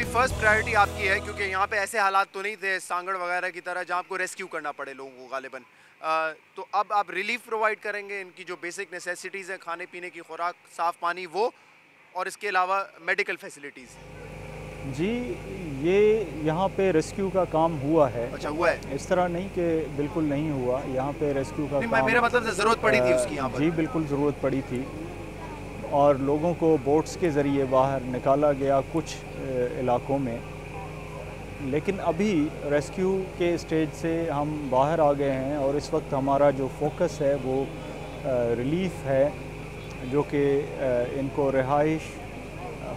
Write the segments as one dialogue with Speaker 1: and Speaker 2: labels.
Speaker 1: अभी first priority आपकी है, क्योंकि यहाँ पे ऐसे हालात तो नहीं थे सांगड़ वगैरह की तरह जहाँ आपको रेस्क्यू करना पड़े लोगों को गालिबन। तो अब आप रिलीफ प्रोवाइड करेंगे, इनकी जो बेसिक नेसेसिटीज़ हैं, खाने पीने की खुराक, साफ़ पानी, वो और इसके अलावा मेडिकल फैसिलिटीज़।
Speaker 2: जी, ये यहाँ पे रेस्क्यू का काम हुआ है।
Speaker 1: अच्छा, हुआ है?
Speaker 2: इस तरह नहीं कि बिल्कुल नहीं हुआ, यहाँ पे रेस्क्यू का काम
Speaker 1: मेरा मतलब से ज़रूरत पड़ी थी उसकी यहाँ पर।
Speaker 2: जी बिल्कुल ज़रूरत पड़ी थी और लोगों को बोट्स के ज़रिए बाहर निकाला गया कुछ इलाकों में, लेकिन अभी रेस्क्यू के स्टेज से हम बाहर आ गए हैं और इस वक्त हमारा जो फोकस है वो रिलीफ है, जो कि इनको रिहाइश,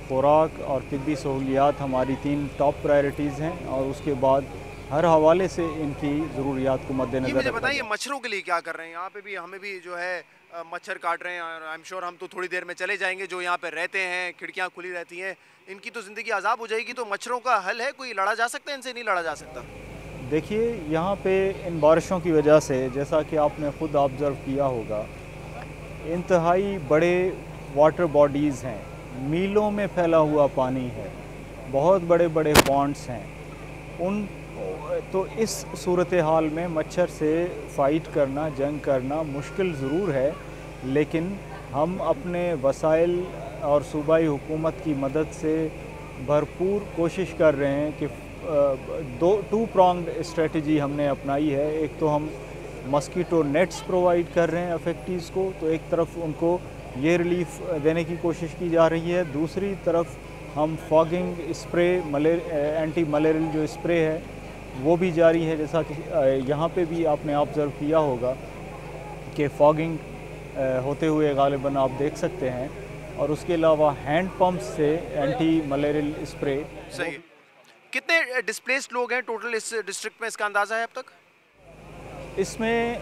Speaker 2: खुराक और तिब्बी सहूलियात हमारी 3 टॉप प्रायोरिटीज़ हैं और उसके बाद हर हवाले से इनकी ज़रूरियात को मद्देनज़र।
Speaker 1: ये मुझे बताइए मच्छरों के लिए क्या कर रहे हैं यहाँ पे? भी हमें भी जो है मच्छर काट रहे हैं और आई एम श्योर हम तो थोड़ी देर में चले जाएंगे, जो यहाँ पे रहते हैं, खिड़कियाँ खुली रहती हैं, इनकी तो ज़िंदगी आज़ाब हो जाएगी। तो मच्छरों का हल है कोई? लड़ा जा सकता है इनसे? नहीं लड़ा जा सकता?
Speaker 2: देखिए, यहाँ पे इन बारिशों की वजह से, जैसा कि आपने ख़ुद ऑब्ज़र्व किया होगा, इंतहाई बड़े वाटर बॉडीज़ हैं, मीलों में फैला हुआ पानी है, बहुत बड़े बड़े पॉन्ड्स हैं। उन तो इस सूरत हाल में मच्छर से फ़ाइट करना, जंग करना मुश्किल ज़रूर है, लेकिन हम अपने वसाइल और सूबाई हुकूमत की मदद से भरपूर कोशिश कर रहे हैं कि 2 pronged स्ट्रेटजी हमने अपनाई है। एक तो हम मस्कीटो नेट्स प्रोवाइड कर रहे हैं अफेक्टीज़ को, तो एक तरफ उनको ये रिलीफ देने की कोशिश की जा रही है, दूसरी तरफ हम फॉगिंग स्प्रे, एंटी मलेरियल जो स्प्रे है वो भी जारी है। जैसा कि यहाँ पे भी आपने ऑब्ज़र्व किया होगा कि फॉगिंग होते हुए गालिबन आप देख सकते हैं, और उसके अलावा हैंड पंप से एंटी मलेरियल स्प्रे।
Speaker 1: सही है। कितने डिस्प्लेस्ड लोग हैं टोटल इस डिस्ट्रिक्ट में, इसका अंदाज़ा है अब तक?
Speaker 2: इसमें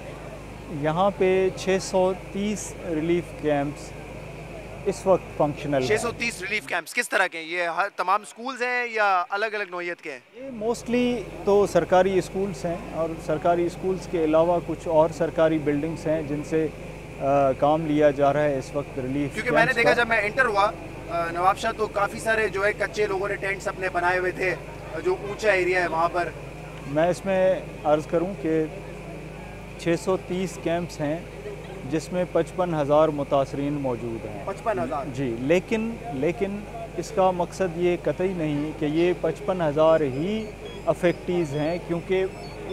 Speaker 2: यहाँ पे 630 रिलीफ कैंप्स इस वक्त फंक्शनल
Speaker 1: 630 रिलीफ कैंप्स किस तरह के हैं? ये हर तमाम स्कूल्स हैं या अलग अलग नौइयत के हैं?
Speaker 2: ये मोस्टली तो सरकारी स्कूल्स हैं, और सरकारी स्कूल्स के अलावा कुछ और सरकारी बिल्डिंग्स हैं जिनसे काम लिया जा रहा है इस वक्त रिलीफ।
Speaker 1: क्योंकि मैंने देखा जब मैं एंटर हुआ नवाबशाह, तो काफ़ी सारे जो है कच्चे लोगों ने टेंट्स अपने बनाए हुए थे, जो ऊंचा एरिया है वहाँ पर।
Speaker 2: मैं इसमें अर्ज़ करूँ कि 630 कैंप्स हैं जिसमें 55,000 मुतासरीन मौजूद हैं।
Speaker 1: 55,000
Speaker 2: जी, लेकिन इसका मकसद ये कतई नहीं कि ये 55,000 ही अफेक्टीज़ हैं, क्योंकि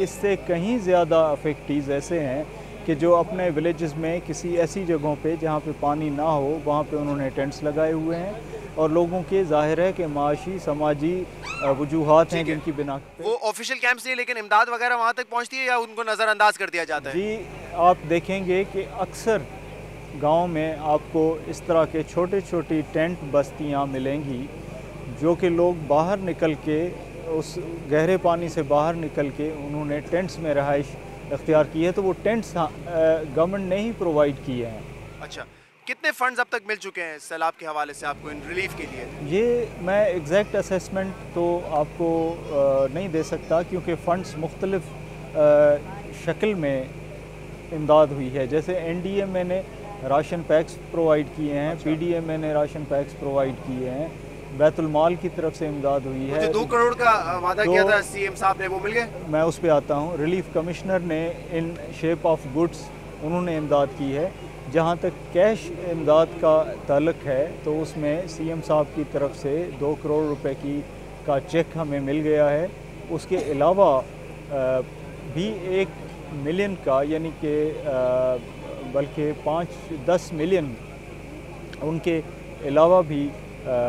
Speaker 2: इससे कहीं ज़्यादा अफेक्टीज़ ऐसे हैं कि जो अपने विलेजेस में किसी ऐसी जगहों पे जहाँ पे पानी ना हो वहाँ पे उन्होंने टेंट्स लगाए हुए हैं, और लोगों के ज़ाहिर है कि माशी समाजी वजूहात हैं जिनकी बिना।
Speaker 1: वो ऑफिशियल कैंप्स नहीं, लेकिन इमदाद वगैरह वहाँ तक पहुँचती है या उनको नज़रअंदाज कर दिया जाता है?
Speaker 2: जी, आप देखेंगे कि अक्सर गांव में आपको इस तरह के छोटे छोटी टेंट बस्तियां मिलेंगी, जो कि लोग बाहर निकल के, उस गहरे पानी से बाहर निकल के उन्होंने टेंट्स में रहाइश इख्तियार की है। तो वो टेंट्स गवर्नमेंट ने ही प्रोवाइड किए हैं।
Speaker 1: अच्छा, कितने फंड्स अब तक मिल चुके हैं सैलाब के हवाले से आपको इन रिलीफ के लिए?
Speaker 2: ये मैं एग्जैक्ट असेसमेंट तो आपको नहीं दे सकता, क्योंकि फ़ंड्स मुख्तलिफ शक्ल में इमदाद हुई है। जैसे NDMA ने राशन पैक्स प्रोवाइड किए हैं,
Speaker 1: अच्छा।
Speaker 2: PDMA ने राशन पैक्स प्रोवाइड किए हैं, बैतुल माल की तरफ से इमदाद हुई है।
Speaker 1: जो 2 करोड़ का वादा किया था CM साहब ने, वो मिल गए?
Speaker 2: मैं उस पर आता हूँ। रिलीफ कमिश्नर ने इन शेप ऑफ गुड्स उन्होंने इमदाद की है। जहाँ तक कैश इमदाद का ताल्लुक है, तो उसमें CM साहब की तरफ से 2 करोड़ रुपए का चेक हमें मिल गया है। उसके अलावा भी 1 मिलियन का, यानी कि बल्कि 5-10 मिलियन उनके अलावा भी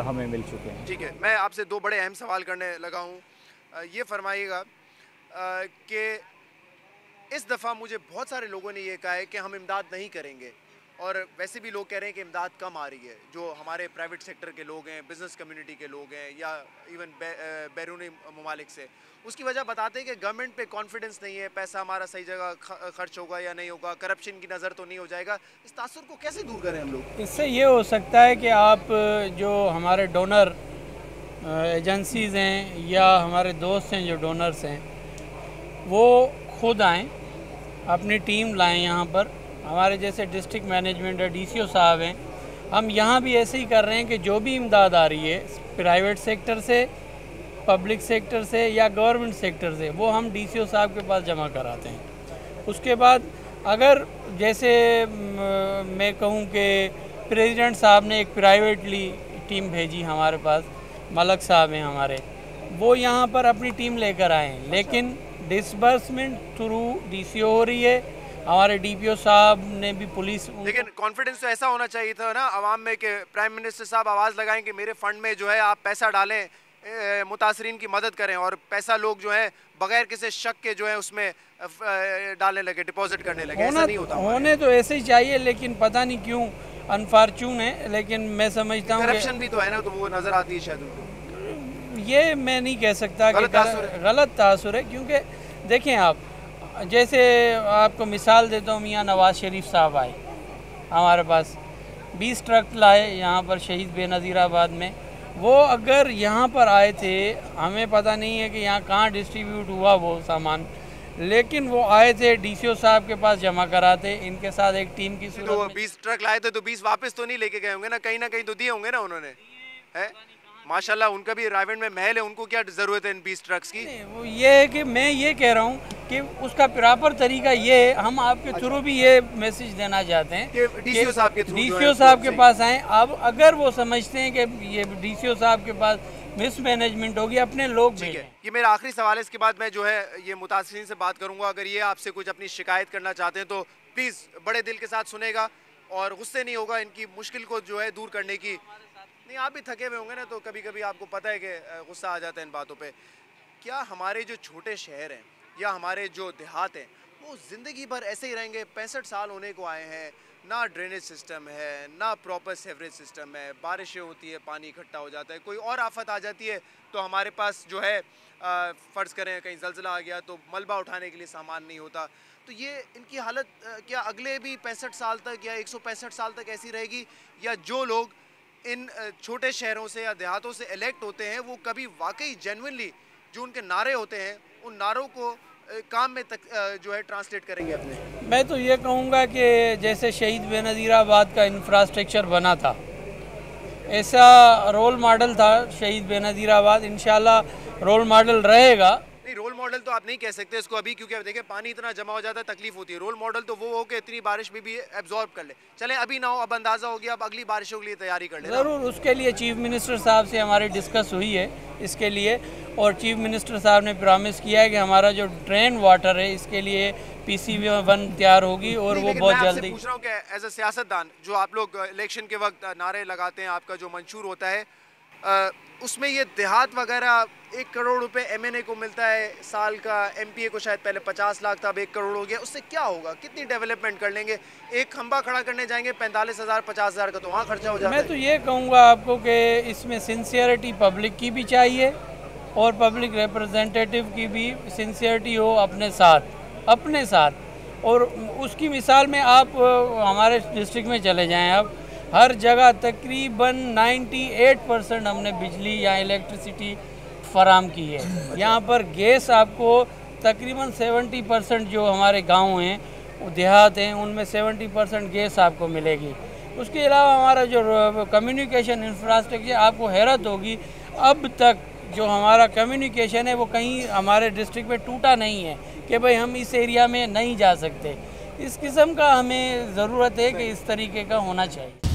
Speaker 2: हमें मिल चुके हैं।
Speaker 1: ठीक है, मैं आपसे 2 बड़े अहम सवाल करने लगा हूँ। ये फरमाइएगा कि इस दफ़ा मुझे बहुत सारे लोगों ने ये कहा है कि हम इमदाद नहीं करेंगे, और वैसे भी लोग कह रहे हैं कि इमदाद कम आ रही है। जो हमारे प्राइवेट सेक्टर के लोग हैं, बिज़नेस कम्युनिटी के लोग हैं, या इवन बैरूनी ममालिक से, उसकी वजह बताते हैं कि गवर्नमेंट पे कॉन्फिडेंस नहीं है, पैसा हमारा सही जगह खर्च होगा या नहीं होगा, करप्शन की नज़र तो नहीं हो जाएगा। इस तासुर को कैसे दूर करें हम लोग?
Speaker 3: इससे ये हो सकता है कि आप जो हमारे डोनर एजेंसीज़ हैं या हमारे दोस्त हैं जो डोनर्स हैं, वो खुद आएँ, अपनी टीम लाएं यहाँ पर। हमारे जैसे डिस्ट्रिक्ट मैनेजमेंट है, DCO साहब हैं, हम यहाँ भी ऐसे ही कर रहे हैं कि जो भी इमदाद आ रही है प्राइवेट सेक्टर से पब्लिक सेक्टर से या गवर्नमेंट सेक्टर से, वो हम डीसीओ साहब के पास जमा कराते हैं। उसके बाद अगर जैसे मैं कहूँ कि प्रेसिडेंट साहब ने एक प्राइवेटली टीम भेजी हमारे पास, मलक साहब हैं हमारे, वो यहाँ पर अपनी टीम लेकर आए हैं, लेकिन डिसबर्समेंट थ्रू डीसीओ हो रही है। हमारे डीपीओ साहब ने भी पुलिस,
Speaker 1: लेकिन कॉन्फिडेंस तो ऐसा होना चाहिए था ना आवाम में कि प्राइम मिनिस्टर साहब आवाज़ लगाएं कि मेरे फंड में जो है आप पैसा डालें, मुतासरीन की मदद करें, और पैसा लोग जो है बगैर किसी शक के जो है उसमें डालने लगे, डिपॉजिट करने लगे। ऐसा नहीं होता। होने
Speaker 3: तो ऐसे ही चाहिए, लेकिन पता नहीं क्यों अनफॉर्चून है। लेकिन मैं समझता हूँ
Speaker 1: करप्शन भी तो है ना, तो वो नज़र आती है शायद उनको।
Speaker 3: ये मैं नहीं कह सकता कि गलत तासुर है, क्योंकि देखें आप, जैसे आपको मिसाल देता हूँ, मियाँ नवाज़ शरीफ साहब आए हमारे पास, 20 ट्रक लाए यहाँ पर शहीद बेनज़ीराबाद में। वो अगर यहाँ पर आए थे, हमें पता नहीं है कि यहाँ कहाँ डिस्ट्रीब्यूट हुआ वो सामान, लेकिन वो आए थे डीसीओ साहब के पास जमा कराते, इनके साथ एक टीम की सूरत
Speaker 1: तो 20 ट्रक लाए थे, तो 20 वापस तो नहीं लेके गए होंगे ना, कहीं तो दिए होंगे ना उन्होंने, है? माशाल्लाह, उनका भी रायगढ़ में महल है, उनको क्या ज़रूरत है इन 20 ट्रक्स की?
Speaker 3: वो ये है कि मैं ये कह रहा हूँ कि उसका प्रॉपर तरीका ये है, हम आपके थ्रू भी ये मैसेज देना चाहते हैं
Speaker 1: कि डीसीओ साहब के थ्रू,
Speaker 3: डीसीओ साहब के पास आएँ। अब अगर वो समझते हैं कि ये डीसीओ साहब के पास मिसमैनेजमेंट होगी, अपने लोग भेजें।
Speaker 1: ये मेरा आखिरी सवाल है, इसके बाद मैं जो है ये मुतासरीन से बात करूँगा। अगर ये आपसे कुछ अपनी शिकायत करना चाहते हैं तो प्लीज़ बड़े दिल के साथ सुनेगा और गुस्से नहीं होगा इनकी मुश्किल को जो है दूर करने की। नहीं, आप भी थके हुए होंगे ना, तो कभी कभी आपको पता है कि गुस्सा आ जाता है इन बातों पे। क्या हमारे जो छोटे शहर हैं या हमारे जो देहात हैं वो ज़िंदगी भर ऐसे ही रहेंगे? 65 साल होने को आए हैं, ना ड्रेनेज सिस्टम है, ना प्रॉपर सीवरेज सिस्टम है, बारिशें होती है पानी इकट्ठा हो जाता है, कोई और आफत आ जाती है तो हमारे पास जो है फ़र्ज़ करें कहीं ज़लज़ला आ गया तो मलबा उठाने के लिए सामान नहीं होता। तो ये इनकी हालत क्या अगले भी 65 साल तक या 165 साल तक ऐसी रहेगी, या जो लोग इन छोटे शहरों से या देहातों से इलेक्ट होते हैं वो कभी वाकई जेन्युइनली जो उनके नारे होते हैं उन नारों को काम में तक जो है ट्रांसलेट करेंगे अपने?
Speaker 3: मैं तो ये कहूँगा कि जैसे शहीद बेनज़ीराबाद का इंफ्रास्ट्रक्चर बना था, ऐसा रोल मॉडल था शहीद बेनज़ीराबाद, इंशाल्लाह रोल मॉडल रहेगा।
Speaker 1: नहीं, रोल मॉडल तो आप नहीं कह सकते इसको अभी, क्योंकि अब देखिए पानी इतना जमा हो जाता है, तकलीफ होती है। रोल मॉडल तो वो हो कि इतनी बारिश में भी एब्जॉर्ब कर ले। चले अभी ना हो, अब अंदाज़ा हो गया, अब अगली बारिशों के लिए तैयारी कर ले।
Speaker 3: ज़रूर, उसके लिए चीफ मिनिस्टर साहब से हमारी डिस्कस हुई है इसके लिए, और चीफ मिनिस्टर साहब ने प्रॉमिस किया है कि हमारा जो ड्रेन वाटर है इसके लिए PC1 तैयार होगी और वो बहुत जल्दी।
Speaker 1: पूछ रहा हूँ कि एज अ सियासतदान जो आप लोग इलेक्शन के वक्त नारे लगाते हैं, आपका जो मंशूर होता है उसमें ये देहात वगैरह 1 करोड़ रुपए MNA को मिलता है साल का, MPA को शायद पहले 50 लाख था, अब 1 करोड़ हो गया। उससे क्या होगा? कितनी डेवलपमेंट कर लेंगे? एक खंबा खड़ा करने जाएंगे 45,000 50,000 का, तो वहाँ खर्चा हो जाता है।
Speaker 3: मैं तो ये कहूँगा आपको कि इसमें सिंसियरिटी पब्लिक की भी चाहिए और पब्लिक रिप्रेजेंटेटिव की भी सिंसियरिटी हो अपने साथ। और उसकी मिसाल में आप हमारे डिस्ट्रिक्ट में चले जाएँ, आप हर जगह तकरीबन 98% हमने बिजली या इलेक्ट्रिसिटी फराम की है। यहाँ पर गैस आपको तकरीबन 70% जो हमारे गांव हैं, देहात हैं, उनमें 70% गैस आपको मिलेगी। उसके अलावा हमारा जो कम्युनिकेशन इंफ्रास्ट्रक्चर, आपको हैरत होगी अब तक जो हमारा कम्युनिकेशन है वो कहीं हमारे डिस्ट्रिक्ट में टूटा नहीं है कि भाई हम इस एरिया में नहीं जा सकते। इस किस्म का हमें ज़रूरत है कि इस तरीके का होना चाहिए।